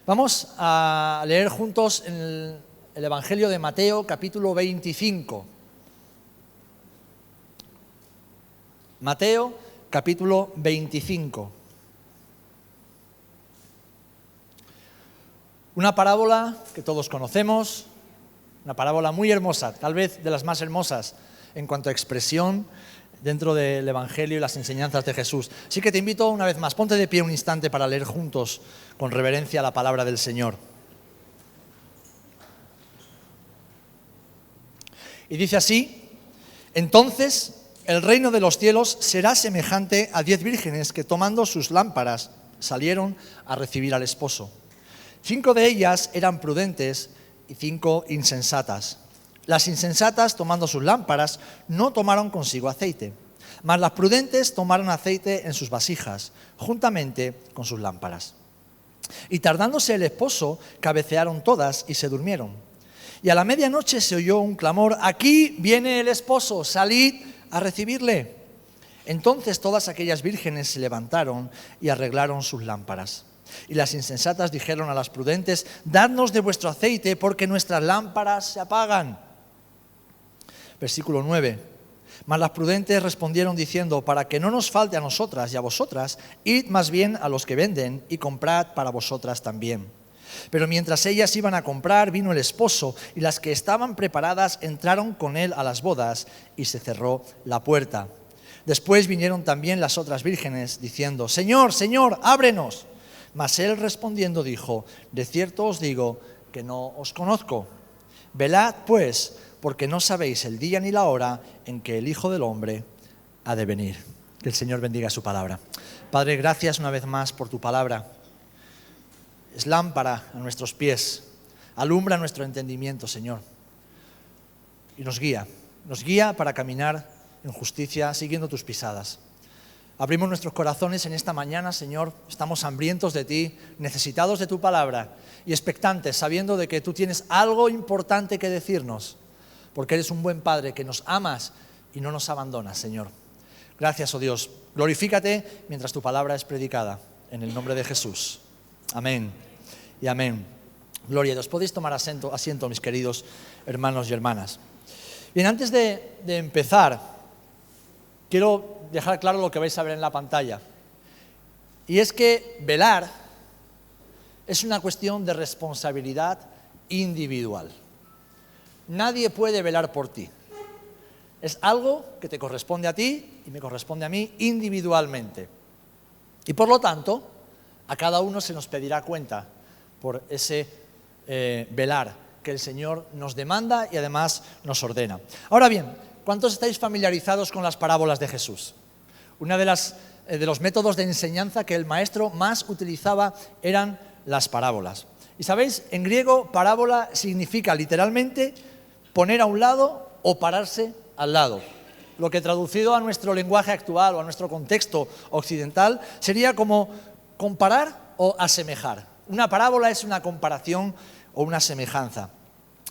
Vamos a leer juntos el Evangelio de Mateo, capítulo 25. Mateo, capítulo 25. Una parábola que todos conocemos, una parábola muy hermosa, tal vez de las más hermosas en cuanto a expresión dentro del Evangelio y las enseñanzas de Jesús. Así que te invito una vez más, ponte de pie un instante para leer juntos con reverencia la palabra del Señor. Y dice así: entonces el reino de los cielos será semejante a 10 vírgenes que, tomando sus lámparas, salieron a recibir al esposo. 5 de ellas eran prudentes y 5 insensatas. Las insensatas, tomando sus lámparas, no tomaron consigo aceite, mas las prudentes tomaron aceite en sus vasijas, juntamente con sus lámparas. Y tardándose el esposo, cabecearon todas y se durmieron. Y a la medianoche se oyó un clamor: aquí viene el esposo, salid a recibirle. Entonces todas aquellas vírgenes se levantaron y arreglaron sus lámparas. Y las insensatas dijeron a las prudentes: dadnos de vuestro aceite, porque nuestras lámparas se apagan. Versículo 9. Mas las prudentes respondieron diciendo: para que no nos falte a nosotras y a vosotras, id más bien a los que venden y comprad para vosotras también. Pero mientras ellas iban a comprar, vino el esposo, y las que estaban preparadas entraron con él a las bodas, y se cerró la puerta. Después vinieron también las otras vírgenes, diciendo: Señor, Señor, ábrenos. Mas él respondiendo dijo: de cierto os digo que no os conozco. Velad pues, porque no sabéis el día ni la hora en que el Hijo del Hombre ha de venir. Que el Señor bendiga su palabra. Padre, gracias una vez más por tu palabra. Es lámpara a nuestros pies, alumbra nuestro entendimiento, Señor. Y nos guía para caminar en justicia, siguiendo tus pisadas. Abrimos nuestros corazones en esta mañana, Señor. Estamos hambrientos de ti, necesitados de tu palabra y expectantes, sabiendo de que tú tienes algo importante que decirnos, porque eres un buen Padre que nos amas y no nos abandonas, Señor. Gracias, oh Dios. Glorifícate mientras tu palabra es predicada. En el nombre de Jesús. Amén y amén. Gloria a Dios. Podéis tomar asiento, mis queridos hermanos y hermanas. Bien, antes de empezar, quiero dejar claro lo que vais a ver en la pantalla. Y es que velar es una cuestión de responsabilidad individual. Nadie puede velar por ti. Es algo que te corresponde a ti y me corresponde a mí individualmente. Y por lo tanto, a cada uno se nos pedirá cuenta por ese velar que el Señor nos demanda y además nos ordena. Ahora bien, ¿cuántos estáis familiarizados con las parábolas de Jesús? Uno de los métodos de enseñanza que el maestro más utilizaba eran las parábolas. Y sabéis, en griego, parábola significa literalmente poner a un lado o pararse al lado. Lo que traducido a nuestro lenguaje actual o a nuestro contexto occidental sería como comparar o asemejar. Una parábola es una comparación o una semejanza.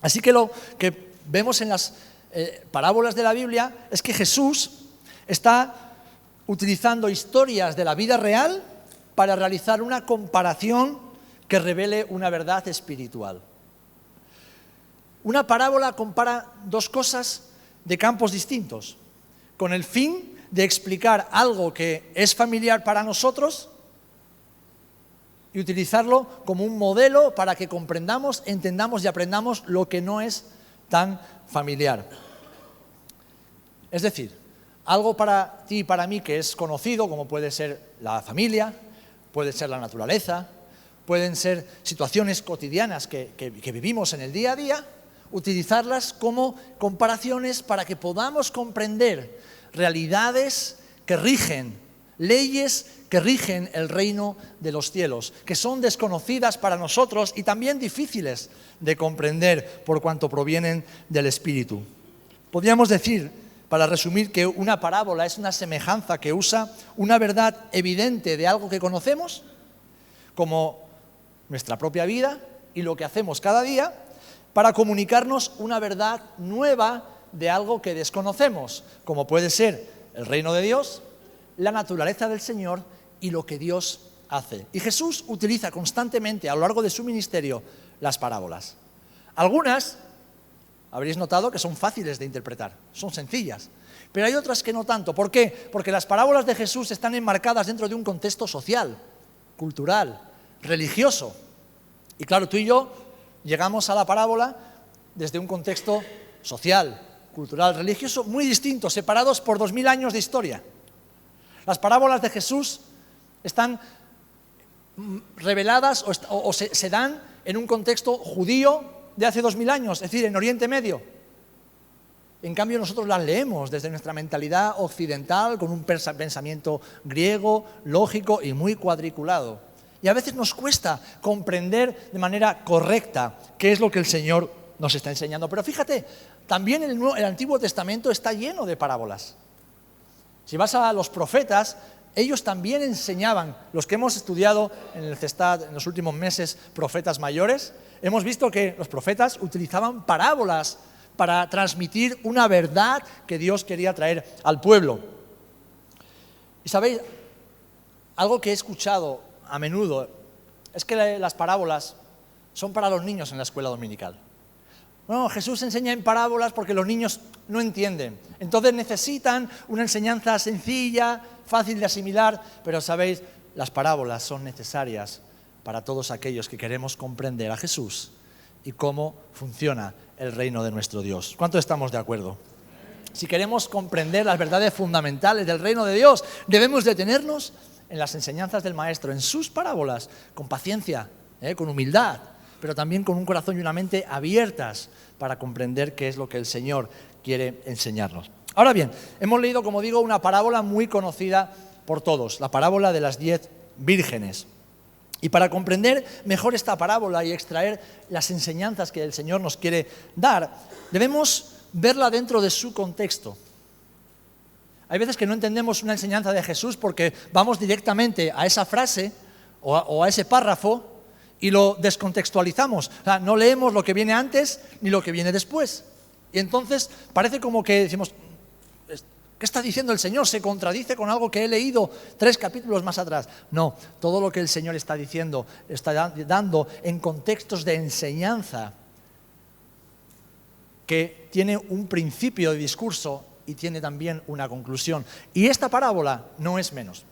Así que lo que vemos en las parábolas de la Biblia es que Jesús está utilizando historias de la vida real para realizar una comparación que revele una verdad espiritual. Una parábola compara dos cosas de campos distintos, con el fin de explicar algo que es familiar para nosotros y utilizarlo como un modelo para que comprendamos, entendamos y aprendamos lo que no es tan familiar. Es decir, algo para ti y para mí que es conocido, como puede ser la familia, puede ser la naturaleza, pueden ser situaciones cotidianas que vivimos en el día a día, utilizarlas como comparaciones para que podamos comprender realidades que rigen, leyes que rigen el reino de los cielos, que son desconocidas para nosotros y también difíciles de comprender por cuanto provienen del Espíritu. Podríamos decir, para resumir, que una parábola es una semejanza que usa una verdad evidente de algo que conocemos, como nuestra propia vida y lo que hacemos cada día, para comunicarnos una verdad nueva de algo que desconocemos, como puede ser el reino de Dios, la naturaleza del Señor y lo que Dios hace. Y Jesús utiliza constantemente a lo largo de su ministerio las parábolas. Algunas, habréis notado que son fáciles de interpretar, son sencillas. Pero hay otras que no tanto. ¿Por qué? Porque las parábolas de Jesús están enmarcadas dentro de un contexto social, cultural, religioso. Y claro, tú y yo llegamos a la parábola desde un contexto social, cultural, religioso, muy distinto, separados por 2000 años de historia. Las parábolas de Jesús están reveladas o se dan en un contexto judío de hace 2000 años, es decir, en Oriente Medio. En cambio, nosotros las leemos desde nuestra mentalidad occidental, con un pensamiento griego, lógico y muy cuadriculado. Y a veces nos cuesta comprender de manera correcta qué es lo que el Señor nos está enseñando. Pero fíjate, también el Antiguo Testamento está lleno de parábolas. Si vas a los profetas, ellos también enseñaban. Los que hemos estudiado en el CESTAD en los últimos meses, profetas mayores, hemos visto que los profetas utilizaban parábolas para transmitir una verdad que Dios quería traer al pueblo. Y sabéis, algo que he escuchado a menudo es que las parábolas son para los niños en la escuela dominical. No, Jesús enseña en parábolas porque los niños no entienden. Entonces necesitan una enseñanza sencilla, fácil de asimilar, pero sabéis, las parábolas son necesarias para todos aquellos que queremos comprender a Jesús y cómo funciona el reino de nuestro Dios. ¿Cuántos estamos de acuerdo? Si queremos comprender las verdades fundamentales del reino de Dios, debemos detenernos en las enseñanzas del Maestro, en sus parábolas, con paciencia, con humildad, pero también con un corazón y una mente abiertas para comprender qué es lo que el Señor quiere enseñarnos. Ahora bien, hemos leído, como digo, una parábola muy conocida por todos, la parábola de las 10 vírgenes. Y para comprender mejor esta parábola y extraer las enseñanzas que el Señor nos quiere dar, debemos verla dentro de su contexto. Hay veces que no entendemos una enseñanza de Jesús porque vamos directamente a esa frase o a ese párrafo y lo descontextualizamos. O sea, no leemos lo que viene antes ni lo que viene después. Y entonces parece como que decimos, ¿qué está diciendo el Señor? ¿Se contradice con algo que he leído 3 capítulos más atrás? No, todo lo que el Señor está diciendo, está dando en contextos de enseñanza que tiene un principio de discurso y tiene también una conclusión. Y esta parábola no es menos.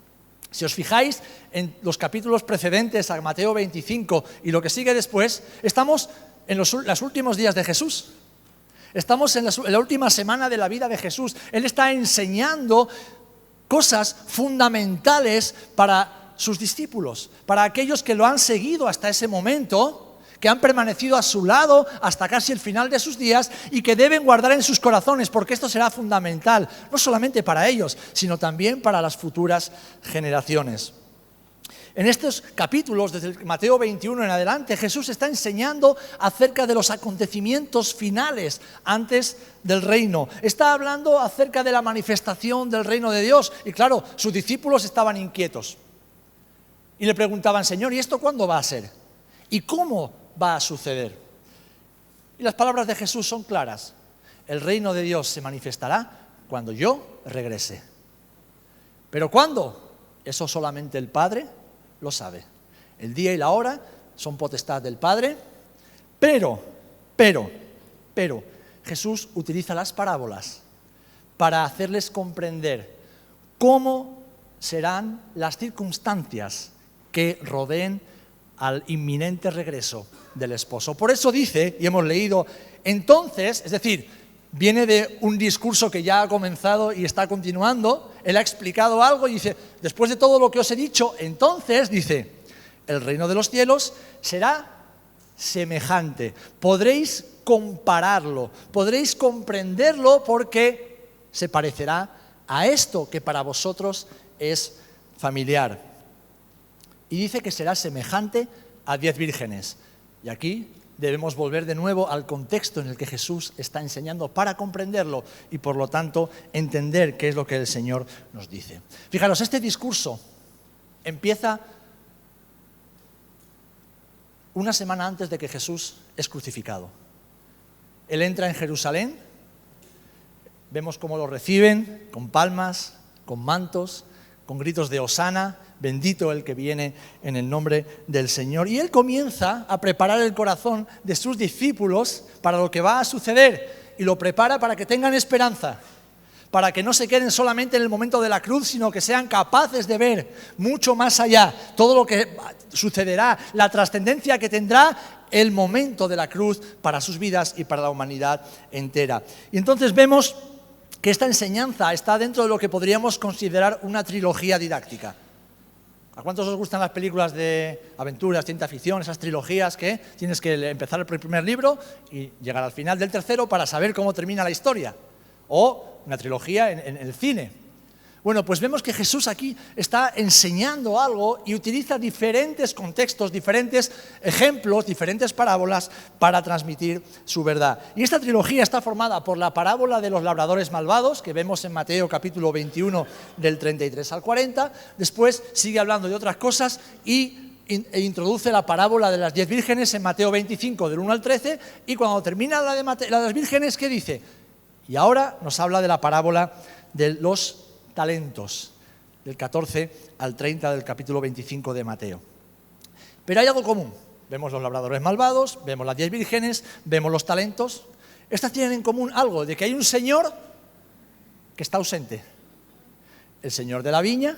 Si os fijáis en los capítulos precedentes a Mateo 25 y lo que sigue después, estamos en los últimos días de Jesús. Estamos en la última semana de la vida de Jesús. Él está enseñando cosas fundamentales para sus discípulos, para aquellos que lo han seguido hasta ese momento, que han permanecido a su lado hasta casi el final de sus días y que deben guardar en sus corazones, porque esto será fundamental, no solamente para ellos, sino también para las futuras generaciones. En estos capítulos, desde el Mateo 21 en adelante, Jesús está enseñando acerca de los acontecimientos finales antes del reino. Está hablando acerca de la manifestación del reino de Dios. Y claro, sus discípulos estaban inquietos. Y le preguntaban, Señor, ¿y esto cuándo va a ser? ¿Y cómo va a suceder? Y las palabras de Jesús son claras. El reino de Dios se manifestará cuando yo regrese. ¿Pero cuándo? Eso solamente el Padre lo sabe. El día y la hora son potestad del Padre, pero, Jesús utiliza las parábolas para hacerles comprender cómo serán las circunstancias que rodeen al inminente regreso del esposo. Por eso dice, y hemos leído, entonces, es decir, viene de un discurso que ya ha comenzado y está continuando, él ha explicado algo y dice, después de todo lo que os he dicho, entonces, dice, el reino de los cielos será semejante. Podréis compararlo, podréis comprenderlo porque se parecerá a esto que para vosotros es familiar. Y dice que será semejante a 10 vírgenes. Y aquí debemos volver de nuevo al contexto en el que Jesús está enseñando para comprenderlo y por lo tanto entender qué es lo que el Señor nos dice. Fijaros, este discurso empieza una semana antes de que Jesús es crucificado. Él entra en Jerusalén, vemos cómo lo reciben, con palmas, con mantos, con gritos de hosana, bendito el que viene en el nombre del Señor. Y Él comienza a preparar el corazón de sus discípulos para lo que va a suceder, y lo prepara para que tengan esperanza, para que no se queden solamente en el momento de la cruz, sino que sean capaces de ver mucho más allá, todo lo que sucederá, la trascendencia que tendrá el momento de la cruz para sus vidas y para la humanidad entera. Y entonces vemos que esta enseñanza está dentro de lo que podríamos considerar una trilogía didáctica. ¿A cuántos os gustan las películas de aventuras, ciencia ficción, esas trilogías que tienes que empezar el primer libro y llegar al final del tercero para saber cómo termina la historia? O una trilogía en el cine. Bueno, pues vemos que Jesús aquí está enseñando algo y utiliza diferentes contextos, diferentes ejemplos, diferentes parábolas para transmitir su verdad. Y esta trilogía está formada por la parábola de los labradores malvados, que vemos en Mateo capítulo 21 del 33 al 40. Después sigue hablando de otras cosas e introduce la parábola de las 10 vírgenes en Mateo 25 del 1 al 13. Y cuando termina la de las vírgenes, ¿qué dice? Y ahora nos habla de la parábola de los talentos, del 14 al 30 del capítulo 25 de Mateo. Pero hay algo común. Vemos los labradores malvados, vemos las 10 vírgenes, vemos los talentos. Estas tienen en común algo, de que hay un señor que está ausente. El señor de la viña,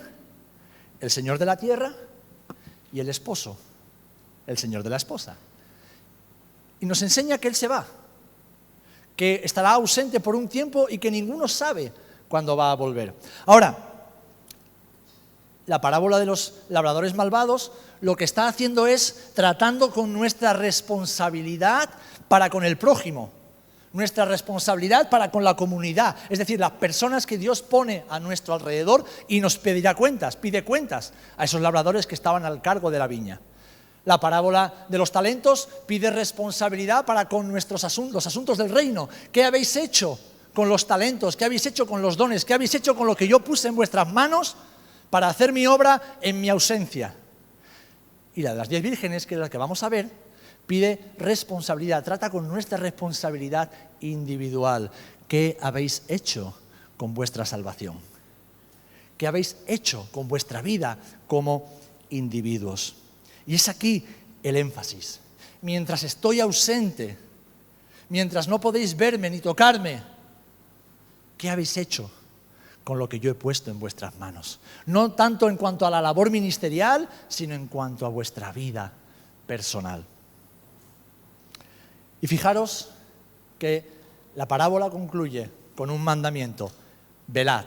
el señor de la tierra y el esposo, el señor de la esposa. Y nos enseña que él se va, que estará ausente por un tiempo y que ninguno sabe cuándo va a volver. Ahora, la parábola de los labradores malvados lo que está haciendo es tratando con nuestra responsabilidad para con el prójimo, nuestra responsabilidad para con la comunidad, es decir, las personas que Dios pone a nuestro alrededor y nos pedirá cuentas, pide cuentas a esos labradores que estaban al cargo de la viña. La parábola de los talentos pide responsabilidad para con nuestros asuntos, los asuntos del reino. ¿Qué habéis hecho con los talentos? ¿Qué habéis hecho con los dones? ¿Qué habéis hecho con lo que yo puse en vuestras manos para hacer mi obra en mi ausencia? Y la de las 10 vírgenes, que es la que vamos a ver, pide responsabilidad, trata con nuestra responsabilidad individual. ¿Qué habéis hecho con vuestra salvación? ¿Qué habéis hecho con vuestra vida como individuos? Y es aquí el énfasis. Mientras estoy ausente, mientras no podéis verme ni tocarme, ¿qué habéis hecho con lo que yo he puesto en vuestras manos? No tanto en cuanto a la labor ministerial, sino en cuanto a vuestra vida personal. Y fijaros que la parábola concluye con un mandamiento: velad,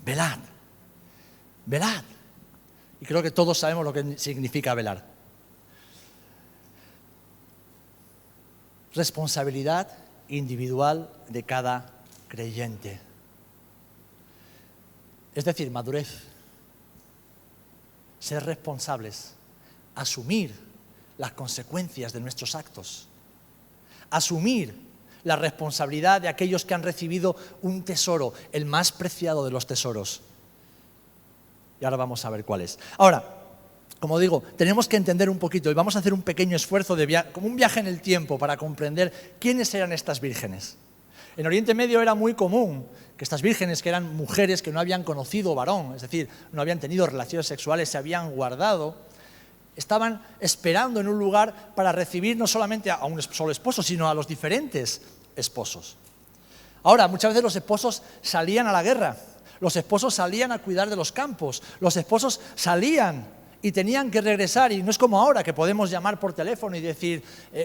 velad, velad. Y creo que todos sabemos lo que significa velar. Responsabilidad individual de cada creyente. Es decir, madurez. Ser responsables. Asumir las consecuencias de nuestros actos. Asumir la responsabilidad de aquellos que han recibido un tesoro, el más preciado de los tesoros. Y ahora vamos a ver cuál es. Ahora, como digo, tenemos que entender un poquito y vamos a hacer un pequeño esfuerzo como un viaje en el tiempo para comprender quiénes eran estas vírgenes. En Oriente Medio era muy común que estas vírgenes, que eran mujeres que no habían conocido varón, es decir, no habían tenido relaciones sexuales, se habían guardado, estaban esperando en un lugar para recibir no solamente a un solo esposo, sino a los diferentes esposos. Ahora, muchas veces los esposos salían a la guerra, los esposos salían a cuidar de los campos, los esposos salían y tenían que regresar, y no es como ahora que podemos llamar por teléfono y decir,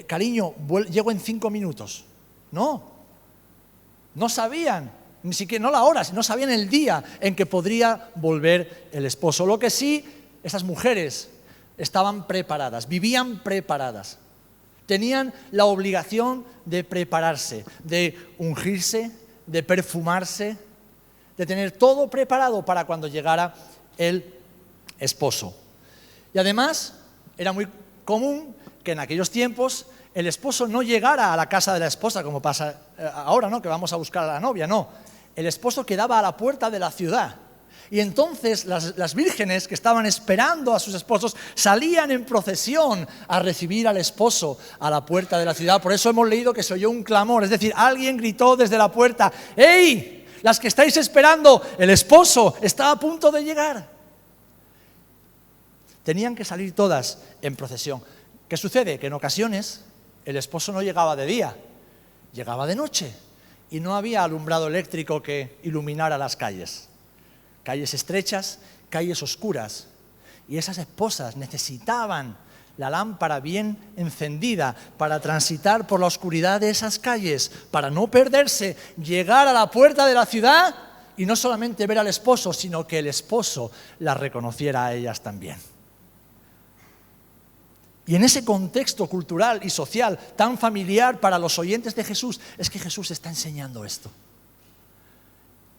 cariño, llego en 5 minutos. No sabían, ni siquiera, no la hora, no sabían el día en que podría volver el esposo. Lo que sí, esas mujeres estaban preparadas, vivían preparadas. Tenían la obligación de prepararse, de ungirse, de perfumarse, de tener todo preparado para cuando llegara el esposo. Y además, era muy común que en aquellos tiempos el esposo no llegara a la casa de la esposa, como pasa ahora, ¿no?, que vamos a buscar a la novia, no. El esposo quedaba a la puerta de la ciudad. Y entonces las vírgenes que estaban esperando a sus esposos salían en procesión a recibir al esposo a la puerta de la ciudad. Por eso hemos leído que se oyó un clamor, es decir, alguien gritó desde la puerta, ¡Ey! Las que estáis esperando, el esposo está a punto de llegar. tenían que salir todas en procesión. ¿Qué sucede? Que en ocasiones el esposo no llegaba de día, llegaba de noche y no había alumbrado eléctrico que iluminara las calles. Calles estrechas, calles oscuras. Y esas esposas necesitaban la lámpara bien encendida para transitar por la oscuridad de esas calles, para no perderse, llegar a la puerta de la ciudad y no solamente ver al esposo, sino que el esposo las reconociera a ellas también. Y en ese contexto cultural y social tan familiar para los oyentes de Jesús, es que Jesús está enseñando esto.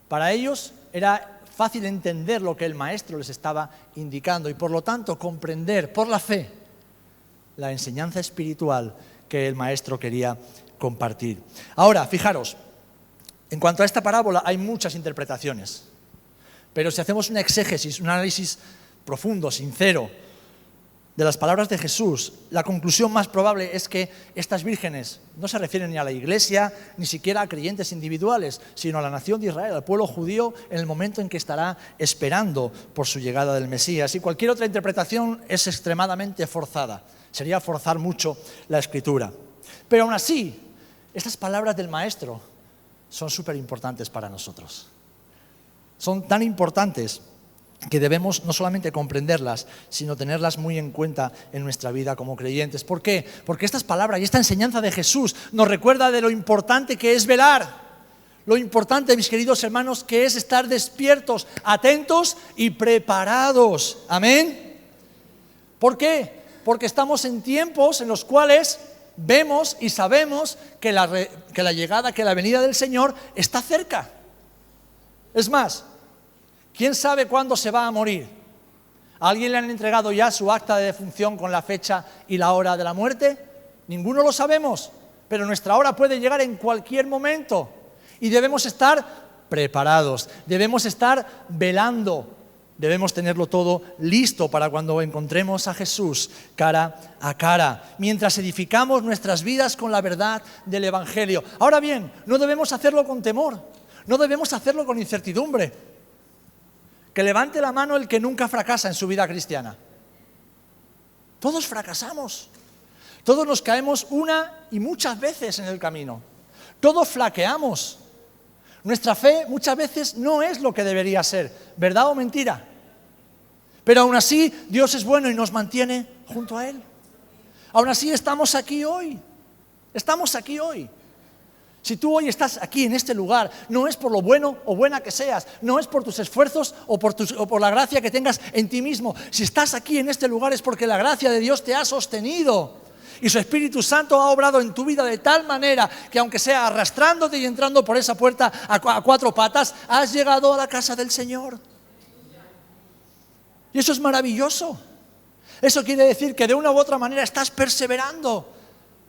Para ellos era fácil entender lo que el maestro les estaba indicando y por lo tanto comprender por la fe la enseñanza espiritual que el maestro quería compartir. Ahora, fijaros, en cuanto a esta parábola hay muchas interpretaciones, pero si hacemos una exégesis, un análisis profundo, sincero, de las palabras de Jesús, la conclusión más probable es que estas vírgenes no se refieren ni a la iglesia, ni siquiera a creyentes individuales, sino a la nación de Israel, al pueblo judío, en el momento en que estará esperando por su llegada del Mesías. Y cualquier otra interpretación es extremadamente forzada, sería forzar mucho la Escritura. Pero aún así, estas palabras del Maestro son súper importantes para nosotros. Son tan importantes que debemos no solamente comprenderlas, sino tenerlas muy en cuenta en nuestra vida como creyentes. ¿Por qué? Porque estas palabras y esta enseñanza de Jesús nos recuerda de lo importante que es velar, lo importante, mis queridos hermanos, que es estar despiertos, atentos y preparados. ¿Amén? ¿Por qué? Porque estamos en tiempos en los cuales vemos y sabemos que la llegada, que la venida del Señor está cerca. Es más, ¿quién sabe cuándo se va a morir? ¿A alguien le han entregado ya su acta de defunción con la fecha y la hora de la muerte? Ninguno lo sabemos, pero nuestra hora puede llegar en cualquier momento y debemos estar preparados, debemos estar velando, debemos tenerlo todo listo para cuando encontremos a Jesús cara a cara, mientras edificamos nuestras vidas con la verdad del Evangelio. Ahora bien, no debemos hacerlo con temor, no debemos hacerlo con incertidumbre. Que levante la mano el que nunca fracasa en su vida cristiana. Todos fracasamos. Todos nos caemos una y muchas veces en el camino. Todos flaqueamos. Nuestra fe muchas veces no es lo que debería ser, ¿verdad o mentira? Pero aún así Dios es bueno y nos mantiene junto a Él. Aún así estamos aquí hoy. Estamos aquí hoy. Si tú hoy estás aquí en este lugar, no es por lo bueno o buena que seas, no es por tus esfuerzos o por la gracia que tengas en ti mismo. Si estás aquí en este lugar es porque la gracia de Dios te ha sostenido y su Espíritu Santo ha obrado en tu vida de tal manera que aunque sea arrastrándote y entrando por esa puerta a cuatro patas, has llegado a la casa del Señor. Y eso es maravilloso. Eso quiere decir que de una u otra manera estás perseverando.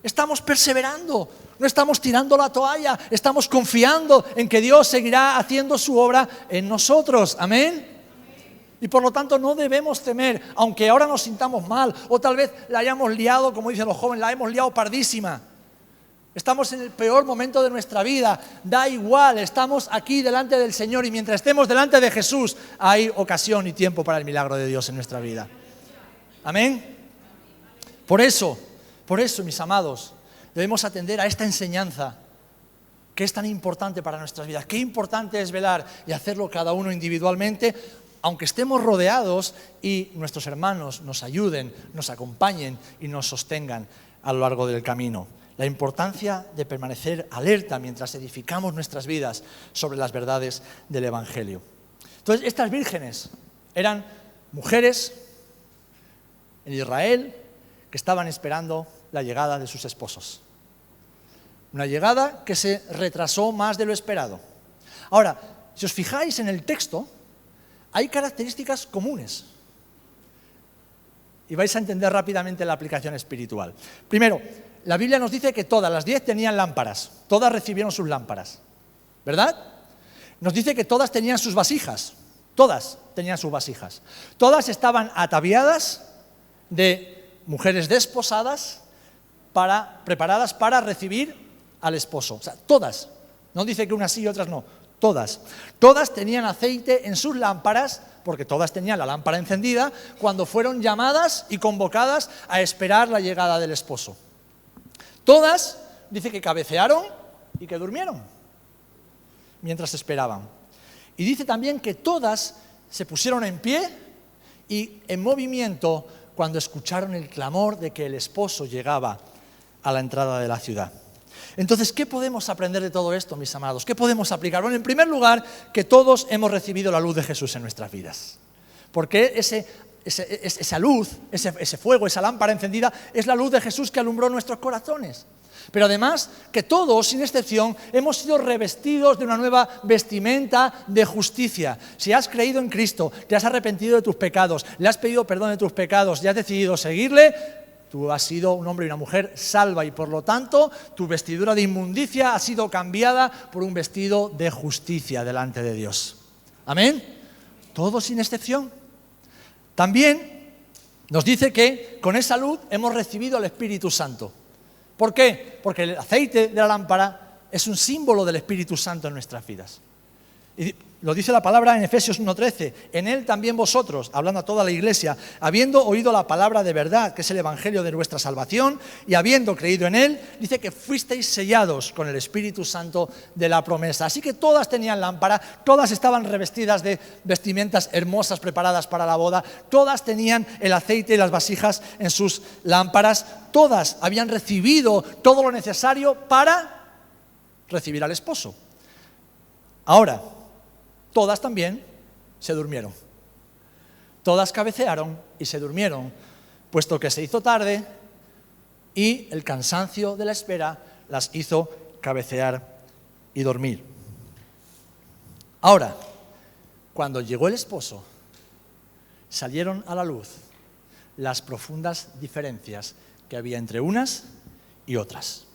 Estamos perseverando, no estamos tirando la toalla, estamos confiando en que Dios seguirá haciendo su obra en nosotros. ¿Amén? Y por lo tanto no debemos temer, aunque ahora nos sintamos mal o tal vez la hayamos liado, como dicen los jóvenes, la hemos liado pardísima. Estamos en el peor momento de nuestra vida, da igual, estamos aquí delante del Señor y mientras estemos delante de Jesús hay ocasión y tiempo para el milagro de Dios en nuestra vida. ¿Amén? Por eso, mis amados, debemos atender a esta enseñanza que es tan importante para nuestras vidas. Qué importante es velar y hacerlo cada uno individualmente, aunque estemos rodeados y nuestros hermanos nos ayuden, nos acompañen y nos sostengan a lo largo del camino. La importancia de permanecer alerta mientras edificamos nuestras vidas sobre las verdades del Evangelio. Entonces, estas vírgenes eran mujeres en Israel que estaban esperando la llegada de sus esposos. Una llegada que se retrasó más de lo esperado. Ahora, si os fijáis en el texto, hay características comunes. Y vais a entender rápidamente la aplicación espiritual. Primero, la Biblia nos dice que todas las 10 tenían lámparas. Todas recibieron sus lámparas. ¿Verdad? Nos dice que todas tenían sus vasijas. Todas tenían sus vasijas. Todas estaban ataviadas de mujeres desposadas preparadas para recibir al esposo. O sea, todas. No dice que unas sí y otras no. todas. Todas tenían aceite en sus lámparas, porque todas tenían la lámpara encendida, cuando fueron llamadas y convocadas a esperar la llegada del esposo. Todas, dice que cabecearon y que durmieron mientras esperaban. Y dice también que todas se pusieron en pie y en movimiento cuando escucharon el clamor de que el esposo llegaba a la entrada de la ciudad. Entonces, ¿qué podemos aprender de todo esto, mis amados? ¿Qué podemos aplicar? Bueno, en primer lugar, que todos hemos recibido la luz de Jesús en nuestras vidas. Porque esa luz, ese fuego, esa lámpara encendida, es la luz de Jesús que alumbró nuestros corazones. Pero además, que todos, sin excepción, hemos sido revestidos de una nueva vestimenta de justicia. Si has creído en Cristo, te has arrepentido de tus pecados, le has pedido perdón de tus pecados y has decidido seguirle, tú has sido un hombre y una mujer salva y por lo tanto tu vestidura de inmundicia ha sido cambiada por un vestido de justicia delante de Dios. ¿Amén? Todos sin excepción. También nos dice que con esa luz hemos recibido el Espíritu Santo. ¿Por qué? Porque el aceite de la lámpara es un símbolo del Espíritu Santo en nuestras vidas. Y lo dice la palabra en Efesios 1:13, en él también vosotros, hablando a toda la iglesia, habiendo oído la palabra de verdad, que es el evangelio de nuestra salvación, y habiendo creído en él, dice que fuisteis sellados con el Espíritu Santo de la promesa. Así que todas tenían lámpara, todas estaban revestidas de vestimentas hermosas preparadas para la boda, todas tenían el aceite y las vasijas en sus lámparas, todas habían recibido todo lo necesario para recibir al esposo. Ahora, todas también se durmieron. Todas cabecearon y se durmieron, puesto que se hizo tarde y el cansancio de la espera las hizo cabecear y dormir. Ahora, cuando llegó el esposo, salieron a la luz las profundas diferencias que había entre unas y otras.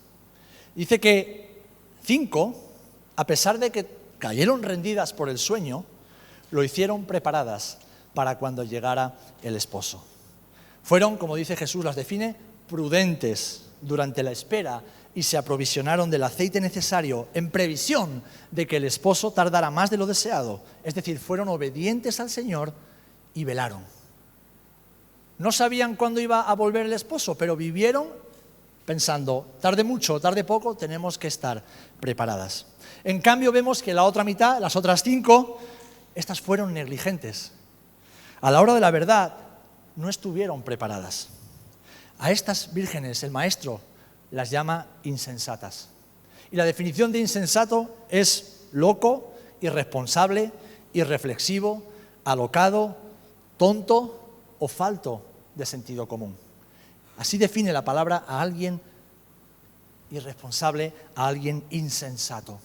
Dice que 5, a pesar de que cayeron rendidas por el sueño, lo hicieron preparadas para cuando llegara el esposo. Fueron, como dice Jesús, las define, prudentes durante la espera y se aprovisionaron del aceite necesario en previsión de que el esposo tardara más de lo deseado. Es decir, fueron obedientes al Señor y velaron. No sabían cuándo iba a volver el esposo, pero vivieron pensando, tarde mucho, tarde poco, tenemos que estar preparadas. En cambio vemos que la otra mitad, las otras 5, estas fueron negligentes. A la hora de la verdad no estuvieron preparadas. A estas vírgenes el maestro las llama insensatas. Y la definición de insensato es loco, irresponsable, irreflexivo, alocado, tonto o falto de sentido común. Así define la palabra a alguien irresponsable, a alguien insensato.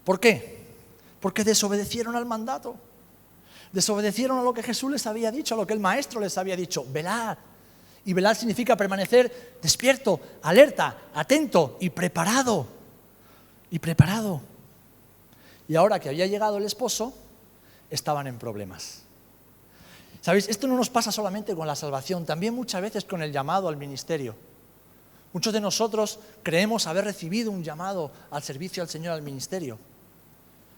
¿Por qué? Porque desobedecieron al mandato. Desobedecieron a lo que Jesús les había dicho, a lo que el Maestro les había dicho. Velad. Y velar significa permanecer despierto, alerta, atento y preparado. Y preparado. Y ahora que había llegado el esposo, estaban en problemas. ¿Sabéis? Esto no nos pasa solamente con la salvación, también muchas veces con el llamado al ministerio. Muchos de nosotros creemos haber recibido un llamado al servicio al Señor, al ministerio.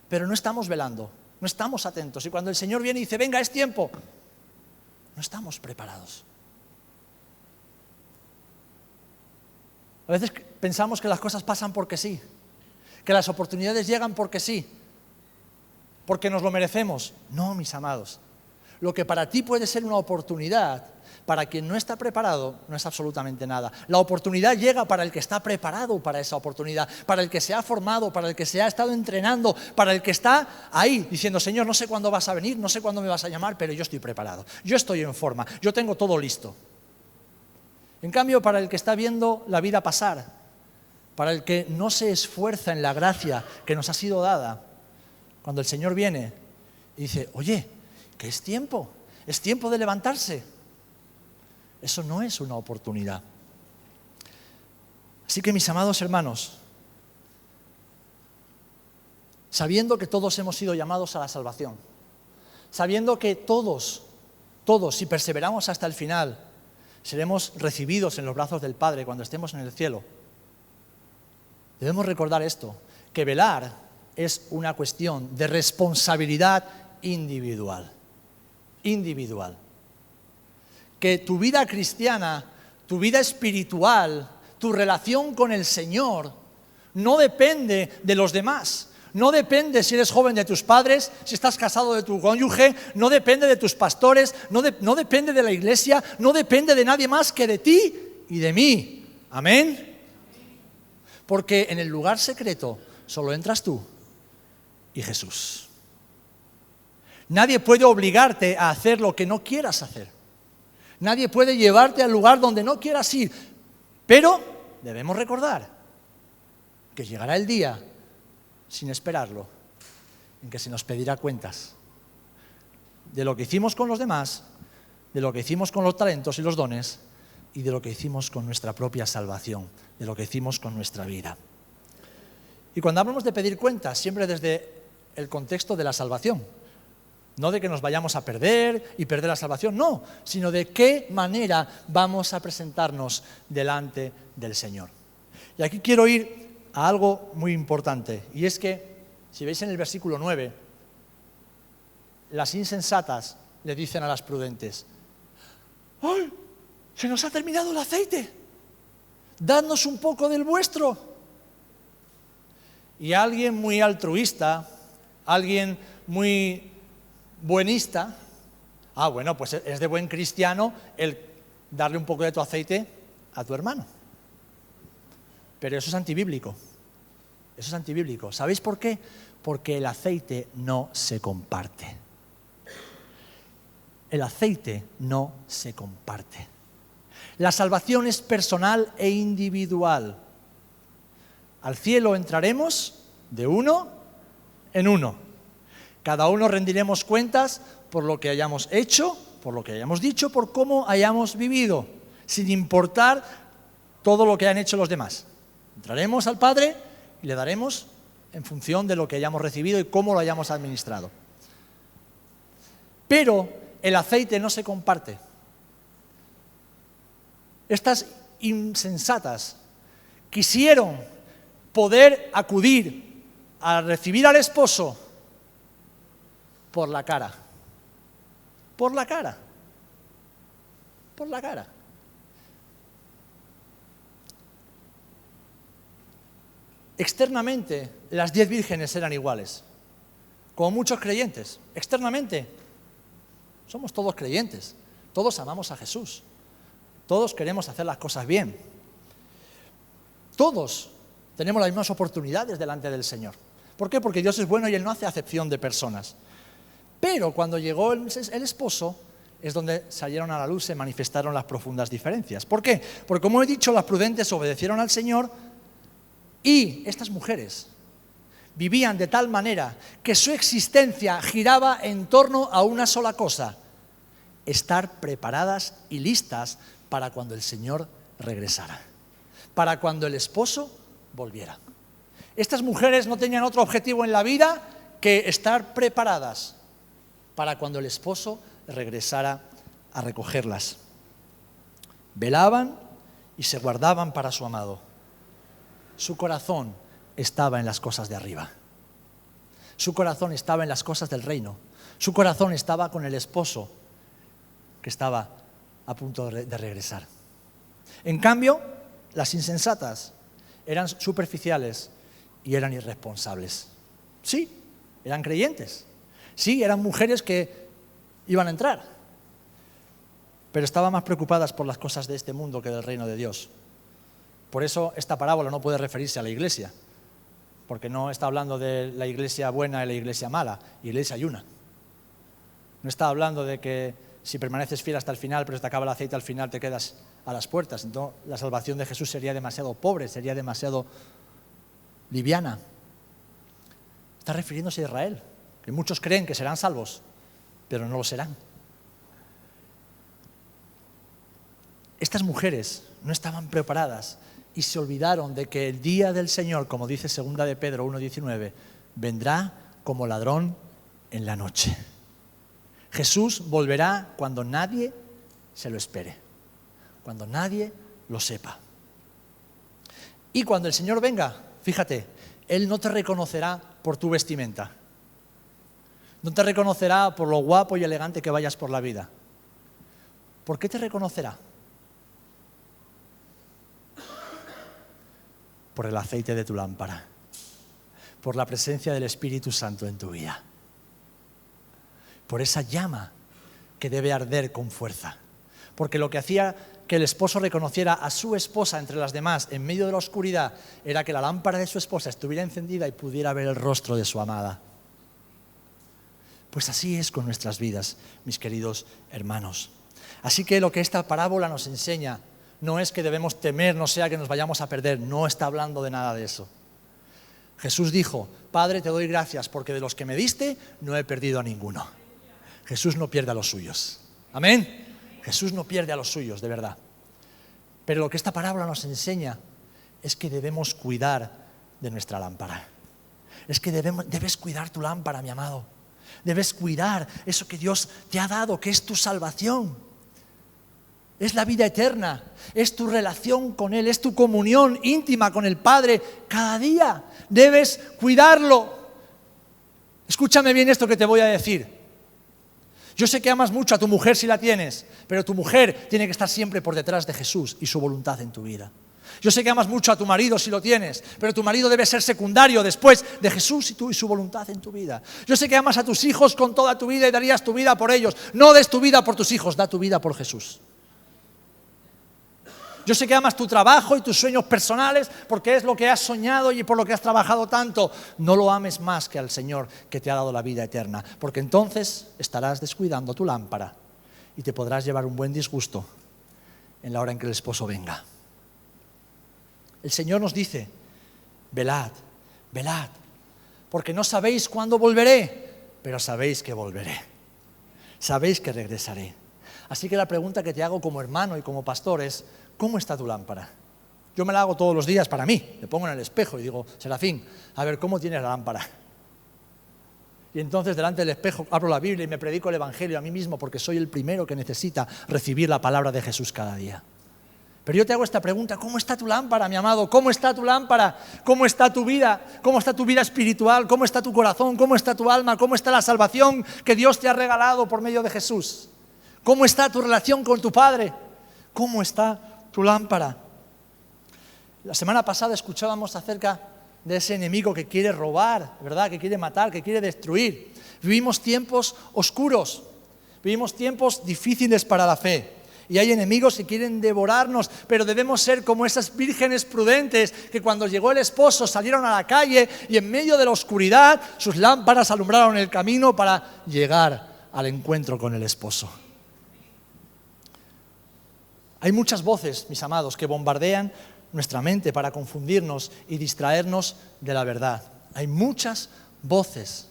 Pero no estamos velando, no estamos atentos. Y cuando el Señor viene y dice, venga, es tiempo, no estamos preparados. A veces pensamos que las cosas pasan porque sí, que las oportunidades llegan porque sí, porque nos lo merecemos. No, mis amados. Lo que para ti puede ser una oportunidad, para quien no está preparado, no es absolutamente nada. La oportunidad llega para el que está preparado para esa oportunidad, para el que se ha formado, para el que se ha estado entrenando, para el que está ahí diciendo, Señor, no sé cuándo vas a venir, no sé cuándo me vas a llamar, pero yo estoy preparado, yo estoy en forma, yo tengo todo listo. En cambio, para el que está viendo la vida pasar, para el que no se esfuerza en la gracia que nos ha sido dada, cuando el Señor viene y dice, oye, que es tiempo de levantarse. Eso no es una oportunidad. Así que, mis amados hermanos, sabiendo que todos hemos sido llamados a la salvación, sabiendo que todos, si perseveramos hasta el final, seremos recibidos en los brazos del Padre cuando estemos en el cielo, debemos recordar esto, que velar es una cuestión de responsabilidad individual. Individual. Que tu vida cristiana, tu vida espiritual, tu relación con el Señor, no depende de los demás. No depende si eres joven de tus padres, si estás casado de tu cónyuge, no depende de tus pastores, no depende de la iglesia, no depende de nadie más que de ti y de mí. Amén. Porque en el lugar secreto solo entras tú y Jesús. Nadie puede obligarte a hacer lo que no quieras hacer. Nadie puede llevarte al lugar donde no quieras ir. Pero debemos recordar que llegará el día, sin esperarlo, en que se nos pedirá cuentas de lo que hicimos con los demás, de lo que hicimos con los talentos y los dones y de lo que hicimos con nuestra propia salvación, de lo que hicimos con nuestra vida. Y cuando hablamos de pedir cuentas, siempre desde el contexto de la salvación, no de que nos vayamos a perder y perder la salvación, no, sino de qué manera vamos a presentarnos delante del Señor. Y aquí quiero ir a algo muy importante, y es que, si veis en el versículo 9, las insensatas le dicen a las prudentes: ¡ay! Se nos ha terminado el aceite, dadnos un poco del vuestro. Y alguien muy altruista, alguien muy buenista, bueno, pues es de buen cristiano el darle un poco de tu aceite a tu hermano. Pero eso es antibíblico. Eso es antibíblico. ¿Sabéis por qué? Porque el aceite no se comparte. El aceite no se comparte. La salvación es personal e individual. Al cielo entraremos de uno en uno. Cada uno rendiremos cuentas por lo que hayamos hecho, por lo que hayamos dicho, por cómo hayamos vivido, sin importar todo lo que han hecho los demás. Entraremos al Padre y le daremos en función de lo que hayamos recibido y cómo lo hayamos administrado. Pero el aceite no se comparte. Estas insensatas quisieron poder acudir a recibir al esposo por la cara. Por la cara. Por la cara. Externamente, las 10 vírgenes eran iguales, como muchos creyentes. Externamente, somos todos creyentes, todos amamos a Jesús, todos queremos hacer las cosas bien, todos tenemos las mismas oportunidades delante del Señor. ¿Por qué? Porque Dios es bueno y Él no hace acepción de personas. Pero cuando llegó el esposo, es donde salieron a la luz, se manifestaron las profundas diferencias. ¿Por qué? Porque, como he dicho, las prudentes obedecieron al Señor. Y estas mujeres vivían de tal manera que su existencia giraba en torno a una sola cosa: estar preparadas y listas para cuando el Señor regresara, para cuando el esposo volviera. Estas mujeres no tenían otro objetivo en la vida que estar preparadas para cuando el esposo regresara a recogerlas. Velaban y se guardaban para su amado. Su corazón estaba en las cosas de arriba. Su corazón estaba en las cosas del reino. Su corazón estaba con el esposo que estaba a punto de regresar. En cambio, las insensatas eran superficiales y eran irresponsables. Sí, eran creyentes. Sí, eran mujeres que iban a entrar, pero estaban más preocupadas por las cosas de este mundo que del reino de Dios. Por eso esta parábola no puede referirse a la iglesia, porque no está hablando de la iglesia buena y la iglesia mala. Iglesia hay una. No está hablando de que si permaneces fiel hasta el final, pero se te acaba el aceite al final, te quedas a las puertas. Entonces la salvación de Jesús sería demasiado pobre, sería demasiado liviana. Está refiriéndose a Israel, que muchos creen que serán salvos, pero no lo serán. Estas mujeres no estaban preparadas y se olvidaron de que el día del Señor, como dice 2 de Pedro 1:19, vendrá como ladrón en la noche. Jesús volverá cuando nadie se lo espere, cuando nadie lo sepa. Y cuando el Señor venga, fíjate, Él no te reconocerá por tu vestimenta. No te reconocerá por lo guapo y elegante que vayas por la vida. ¿Por qué te reconocerá? Por el aceite de tu lámpara, por la presencia del Espíritu Santo en tu vida, por esa llama que debe arder con fuerza. Porque lo que hacía que el esposo reconociera a su esposa entre las demás en medio de la oscuridad era que la lámpara de su esposa estuviera encendida y pudiera ver el rostro de su amada. Pues así es con nuestras vidas, mis queridos hermanos. Así que lo que esta parábola nos enseña no es que debemos temer, no sea que nos vayamos a perder, no está hablando de nada de eso. Jesús dijo: Padre, te doy gracias porque de los que me diste no he perdido a ninguno. Jesús no pierde a los suyos. Amén. Jesús no pierde a los suyos, de verdad. Pero lo que esta parábola nos enseña es que debemos cuidar de nuestra lámpara. Es que debes cuidar tu lámpara, mi amado. Debes cuidar eso que Dios te ha dado, que es tu salvación. Es la vida eterna, es tu relación con Él, es tu comunión íntima con el Padre cada día. Debes cuidarlo. Escúchame bien esto que te voy a decir. Yo sé que amas mucho a tu mujer si la tienes, pero tu mujer tiene que estar siempre por detrás de Jesús y su voluntad en tu vida. Yo sé que amas mucho a tu marido si lo tienes, pero tu marido debe ser secundario después de Jesús y su voluntad en tu vida. Yo sé que amas a tus hijos con toda tu vida y darías tu vida por ellos. No des tu vida por tus hijos, da tu vida por Jesús. Yo sé que amas tu trabajo y tus sueños personales porque es lo que has soñado y por lo que has trabajado tanto. No lo ames más que al Señor que te ha dado la vida eterna, porque entonces estarás descuidando tu lámpara y te podrás llevar un buen disgusto en la hora en que el esposo venga. El Señor nos dice: velad, velad, porque no sabéis cuándo volveré, pero sabéis que volveré. Sabéis que regresaré. Así que la pregunta que te hago como hermano y como pastor es: ¿cómo está tu lámpara? Yo me la hago todos los días para mí. Me pongo en el espejo y digo: Serafín, a ver, ¿cómo tienes la lámpara? Y entonces delante del espejo abro la Biblia y me predico el Evangelio a mí mismo, porque soy el primero que necesita recibir la palabra de Jesús cada día. Pero yo te hago esta pregunta: ¿cómo está tu lámpara, mi amado? ¿Cómo está tu lámpara? ¿Cómo está tu vida? ¿Cómo está tu vida espiritual? ¿Cómo está tu corazón? ¿Cómo está tu alma? ¿Cómo está la salvación que Dios te ha regalado por medio de Jesús? ¿Cómo está tu relación con tu Padre? ¿Cómo está tu lámpara? La semana pasada escuchábamos acerca de ese enemigo que quiere robar, ¿verdad? Que quiere matar, que quiere destruir. Vivimos tiempos oscuros, vivimos tiempos difíciles para la fe. Y hay enemigos que quieren devorarnos, pero debemos ser como esas vírgenes prudentes que cuando llegó el esposo salieron a la calle y en medio de la oscuridad sus lámparas alumbraron el camino para llegar al encuentro con el esposo. Hay muchas voces, mis amados, que bombardean nuestra mente para confundirnos y distraernos de la verdad. Hay muchas voces.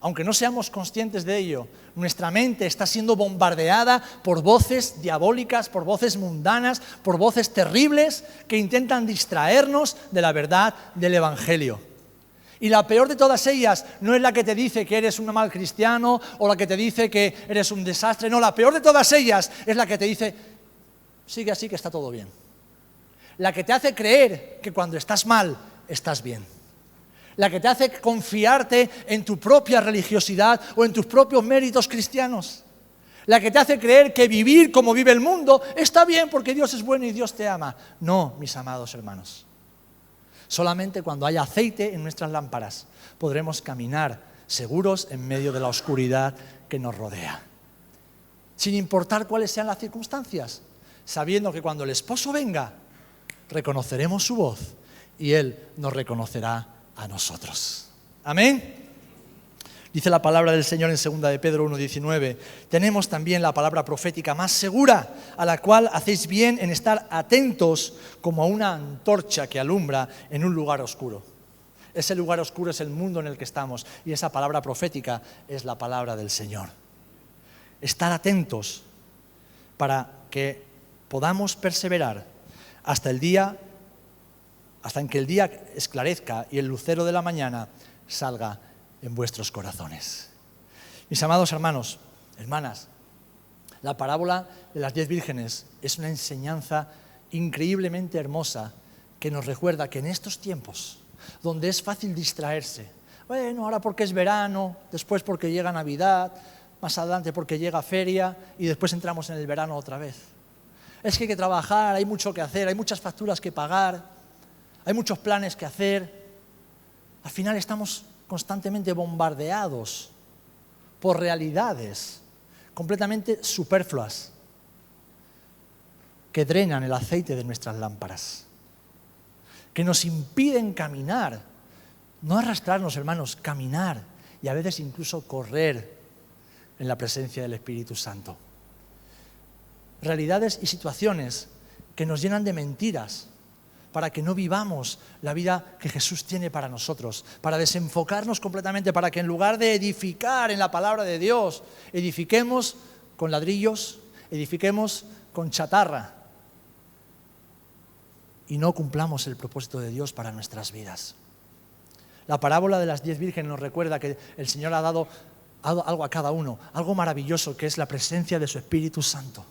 Aunque no seamos conscientes de ello, nuestra mente está siendo bombardeada por voces diabólicas, por voces mundanas, por voces terribles que intentan distraernos de la verdad del Evangelio. Y la peor de todas ellas no es la que te dice que eres un mal cristiano o la que te dice que eres un desastre. No, la peor de todas ellas es la que te dice: sigue así que está todo bien. La que te hace creer que cuando estás mal, estás bien. La que te hace confiarte en tu propia religiosidad o en tus propios méritos cristianos. La que te hace creer que vivir como vive el mundo está bien porque Dios es bueno y Dios te ama. No, mis amados hermanos. Solamente cuando haya aceite en nuestras lámparas podremos caminar seguros en medio de la oscuridad que nos rodea. Sin importar cuáles sean las circunstancias, sabiendo que cuando el esposo venga, reconoceremos su voz y Él nos reconocerá a nosotros. Amén. Dice la palabra del Señor en 2 de Pedro 1:19: tenemos también la palabra profética más segura, a la cual hacéis bien en estar atentos como a una antorcha que alumbra en un lugar oscuro. Ese lugar oscuro es el mundo en el que estamos y esa palabra profética es la palabra del Señor. Estar atentos para que podamos perseverar hasta en que el día esclarezca y el lucero de la mañana salga en vuestros corazones. Mis amados hermanos, hermanas, la parábola de las 10 vírgenes es una enseñanza increíblemente hermosa que nos recuerda que en estos tiempos, donde es fácil distraerse, bueno, ahora porque es verano, después porque llega Navidad, más adelante porque llega feria y después entramos en el verano otra vez. Es que hay que trabajar, hay mucho que hacer, hay muchas facturas que pagar, hay muchos planes que hacer. Al final estamos constantemente bombardeados por realidades completamente superfluas que drenan el aceite de nuestras lámparas, que nos impiden caminar, no arrastrarnos, hermanos, caminar y a veces incluso correr en la presencia del Espíritu Santo. Realidades y situaciones que nos llenan de mentiras para que no vivamos la vida que Jesús tiene para nosotros, para desenfocarnos completamente, para que en lugar de edificar en la palabra de Dios, edifiquemos con ladrillos, edifiquemos con chatarra y no cumplamos el propósito de Dios para nuestras vidas. La parábola de las 10 vírgenes nos recuerda que el Señor ha dado algo a cada uno, algo maravilloso que es la presencia de su Espíritu Santo.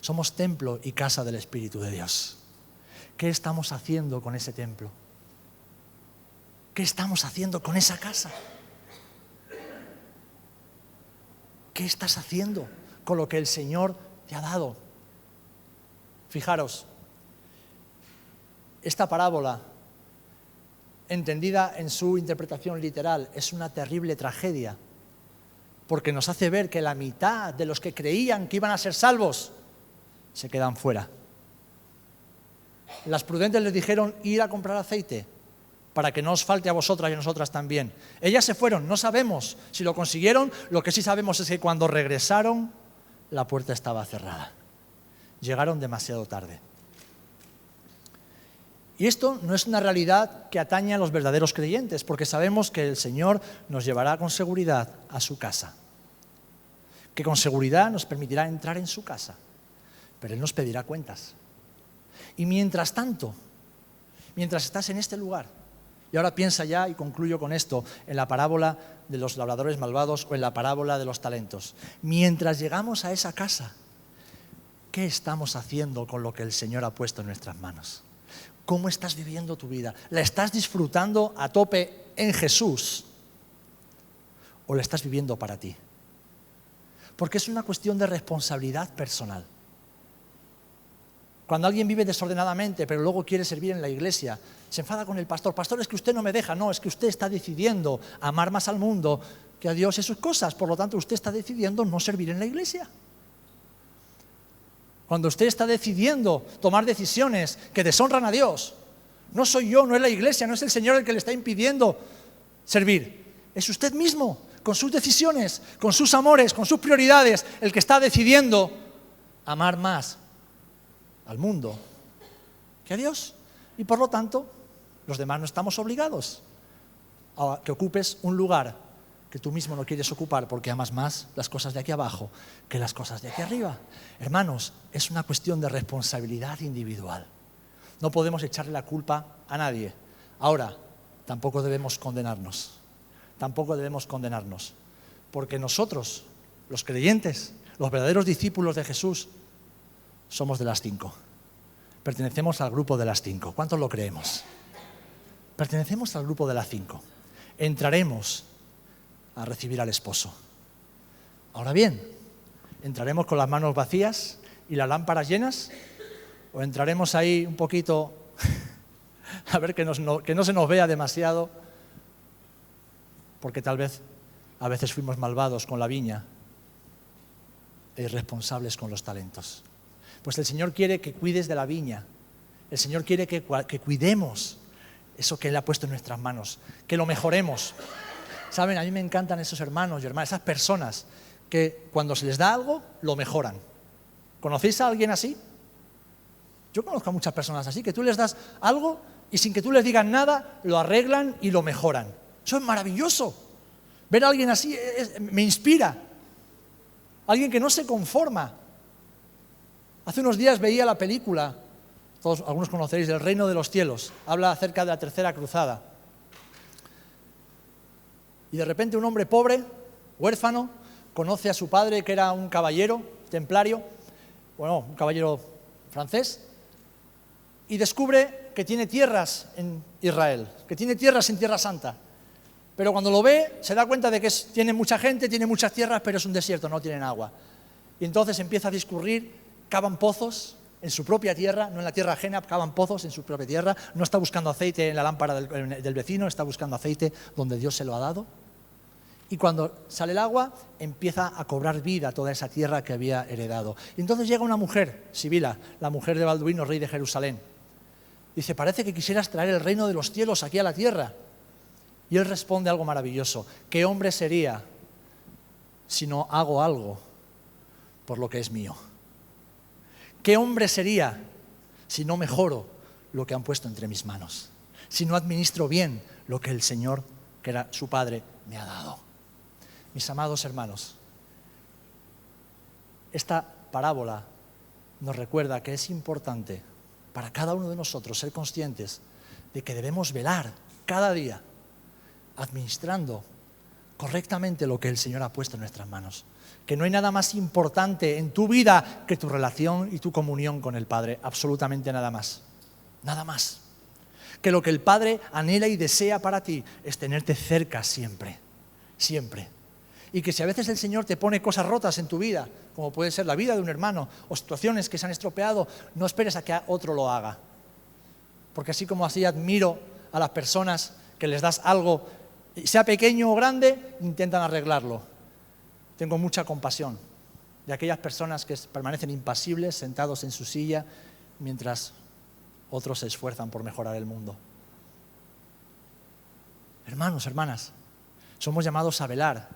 Somos templo y casa del Espíritu de Dios. ¿Qué estamos haciendo con ese templo? ¿Qué estamos haciendo con esa casa? ¿Qué estás haciendo con lo que el Señor te ha dado? Fijaros, esta parábola, entendida en su interpretación literal, es una terrible tragedia, porque nos hace ver que la mitad de los que creían que iban a ser salvos se quedan fuera. Las prudentes les dijeron ir a comprar aceite para que no os falte a vosotras y a nosotras también. Ellas se fueron, no sabemos si lo consiguieron, lo que sí sabemos es que cuando regresaron la puerta estaba cerrada. Llegaron demasiado tarde. Y esto no es una realidad que atañe a los verdaderos creyentes, porque sabemos que el Señor nos llevará con seguridad a su casa, que con seguridad nos permitirá entrar en su casa, pero Él nos pedirá cuentas. Y mientras tanto, mientras estás en este lugar, y ahora piensa ya, y concluyo con esto, en la parábola de los labradores malvados o en la parábola de los talentos. Mientras llegamos a esa casa, ¿qué estamos haciendo con lo que el Señor ha puesto en nuestras manos? ¿Cómo estás viviendo tu vida? ¿La estás disfrutando a tope en Jesús? ¿O la estás viviendo para ti? Porque es una cuestión de responsabilidad personal. Cuando alguien vive desordenadamente, pero luego quiere servir en la iglesia, se enfada con el pastor. Pastor, es que usted no me deja. No, es que usted está decidiendo amar más al mundo que a Dios y sus cosas. Por lo tanto, usted está decidiendo no servir en la iglesia. Cuando usted está decidiendo tomar decisiones que deshonran a Dios, no soy yo, no es la iglesia, no es el Señor el que le está impidiendo servir. Es usted mismo, con sus decisiones, con sus amores, con sus prioridades, el que está decidiendo amar más al mundo que a Dios. Y por lo tanto, los demás no estamos obligados a que ocupes un lugar que tú mismo no quieres ocupar porque amas más las cosas de aquí abajo que las cosas de aquí arriba. Hermanos, es una cuestión de responsabilidad individual. No podemos echarle la culpa a nadie. Ahora, tampoco debemos condenarnos. Tampoco debemos condenarnos. Porque nosotros, los creyentes, los verdaderos discípulos de Jesús, somos de las 5. Pertenecemos al grupo de las 5. ¿Cuántos lo creemos? Pertenecemos al grupo de las 5. Entraremos a recibir al esposo. Ahora bien, ¿entraremos con las manos vacías y las lámparas llenas? ¿O entraremos ahí un poquito a ver que no se nos vea demasiado? Porque tal vez a veces fuimos malvados con la viña e irresponsables con los talentos. Pues el Señor quiere que cuides de la viña. El Señor quiere que cuidemos eso que Él ha puesto en nuestras manos, que lo mejoremos. Saben, a mí me encantan esos hermanos y hermanas, esas personas que cuando se les da algo, lo mejoran. ¿Conocéis a alguien así? Yo conozco a muchas personas así, que tú les das algo y sin que tú les digas nada, lo arreglan y lo mejoran. Eso es maravilloso. Ver a alguien así me inspira. Alguien que no se conforma. Hace unos días veía la película, algunos conoceréis, El Reino de los Cielos. Habla acerca de la tercera cruzada. Y de repente un hombre pobre, huérfano, conoce a su padre, que era un caballero templario, un caballero francés, y descubre que tiene tierras en Israel, que tiene tierras en Tierra Santa. Pero cuando lo ve, se da cuenta de que tiene mucha gente, tiene muchas tierras, pero es un desierto, no tienen agua. Y entonces empieza a discurrir, cavan pozos en su propia tierra, no en la tierra ajena, cavan pozos en su propia tierra. No está buscando aceite en la lámpara del vecino, está buscando aceite donde Dios se lo ha dado. Y cuando sale el agua, empieza a cobrar vida toda esa tierra que había heredado. Y entonces llega una mujer, Sibila, la mujer de Balduino, rey de Jerusalén. Dice, parece que quisieras traer el reino de los cielos aquí a la tierra. Y él responde algo maravilloso. ¿Qué hombre sería si no hago algo por lo que es mío? ¿Qué hombre sería si no mejoro lo que han puesto entre mis manos? Si no administro bien lo que el Señor, que era su Padre, me ha dado. Mis amados hermanos, esta parábola nos recuerda que es importante para cada uno de nosotros ser conscientes de que debemos velar cada día administrando correctamente lo que el Señor ha puesto en nuestras manos. Que no hay nada más importante en tu vida que tu relación y tu comunión con el Padre, absolutamente nada más. Nada más. Que lo que el Padre anhela y desea para ti es tenerte cerca siempre, siempre. Y que si a veces el Señor te pone cosas rotas en tu vida, como puede ser la vida de un hermano o situaciones que se han estropeado, no esperes a que otro lo haga. Porque así como así admiro a las personas que les das algo, sea pequeño o grande, intentan arreglarlo. Tengo mucha compasión de aquellas personas que permanecen impasibles, sentados en su silla, mientras otros se esfuerzan por mejorar el mundo. Hermanos, hermanas, somos llamados a velar,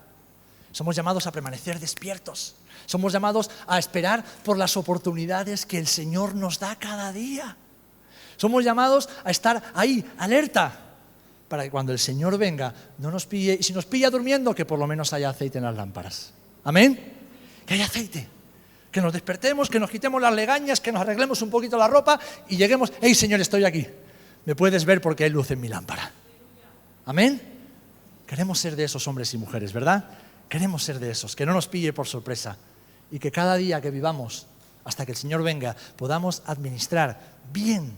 somos llamados a permanecer despiertos, somos llamados a esperar por las oportunidades que el Señor nos da cada día. Somos llamados a estar ahí, alerta, para que cuando el Señor venga no nos pille, y si nos pilla durmiendo, que por lo menos haya aceite en las lámparas. ¿Amén? Que haya aceite. Que nos despertemos, que nos quitemos las legañas, que nos arreglemos un poquito la ropa y lleguemos, ¡hey Señor, estoy aquí! Me puedes ver porque hay luz en mi lámpara. ¿Amén? Queremos ser de esos hombres y mujeres, ¿verdad? Queremos ser de esos, que no nos pille por sorpresa y que cada día que vivamos hasta que el Señor venga podamos administrar bien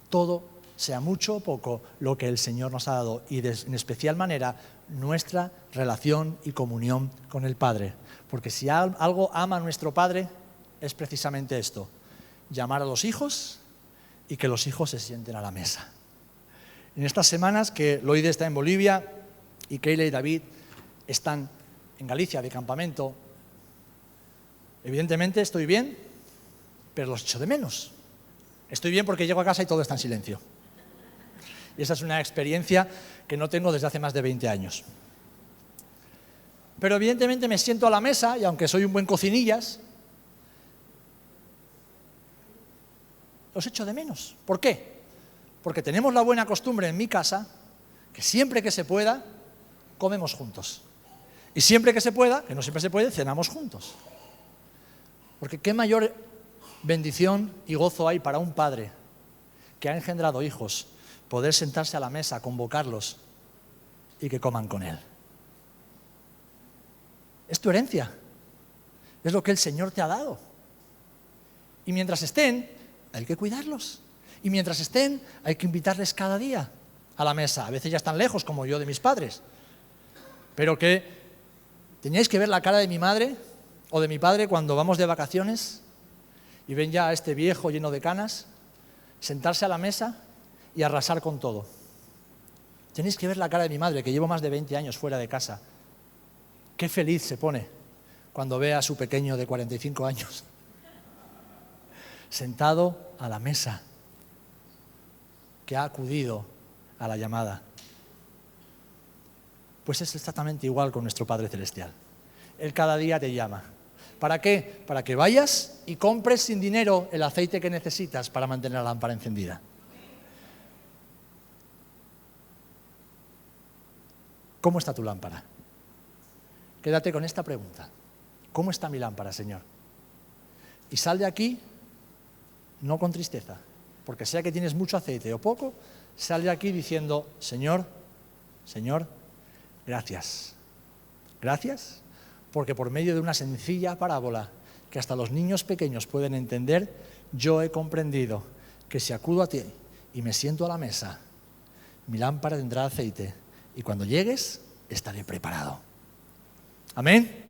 todo, sea mucho o poco, lo que el Señor nos ha dado y en especial manera nuestra relación y comunión con el Padre. Porque si algo ama a nuestro Padre es precisamente esto, llamar a los hijos y que los hijos se sienten a la mesa. En estas semanas que Loide está en Bolivia y Keila y David están en Galicia de campamento, evidentemente estoy bien, pero los echo de menos. Estoy bien porque llego a casa y todo está en silencio. Y esa es una experiencia que no tengo desde hace más de 20 años. Pero evidentemente me siento a la mesa y aunque soy un buen cocinillas, los echo de menos. ¿Por qué? Porque tenemos la buena costumbre en mi casa que siempre que se pueda, comemos juntos. Y siempre que se pueda, que no siempre se puede, cenamos juntos. Porque qué mayor bendición y gozo hay para un padre que ha engendrado hijos, poder sentarse a la mesa, convocarlos y que coman con él. Es tu herencia, es lo que el Señor te ha dado. Y mientras estén, hay que cuidarlos. Y mientras estén, hay que invitarles cada día a la mesa. A veces ya están lejos, como yo de mis padres. Pero que teníais que ver la cara de mi madre o de mi padre cuando vamos de vacaciones y ven ya a este viejo lleno de canas, sentarse a la mesa y arrasar con todo. Tenéis que ver la cara de mi madre, que llevo más de 20 años fuera de casa. Qué feliz se pone cuando ve a su pequeño de 45 años sentado a la mesa, que ha acudido a la llamada. Pues es exactamente igual con nuestro Padre Celestial. Él cada día te llama. ¿Para qué? Para que vayas y compres sin dinero el aceite que necesitas para mantener la lámpara encendida. ¿Cómo está tu lámpara? Quédate con esta pregunta. ¿Cómo está mi lámpara, Señor? Y sal de aquí no con tristeza, porque sea que tienes mucho aceite o poco, sal de aquí diciendo, Señor, Señor, gracias. Gracias, porque por medio de una sencilla parábola que hasta los niños pequeños pueden entender, yo he comprendido que si acudo a ti y me siento a la mesa. Mi lámpara tendrá aceite y cuando llegues estaré preparado. Amén.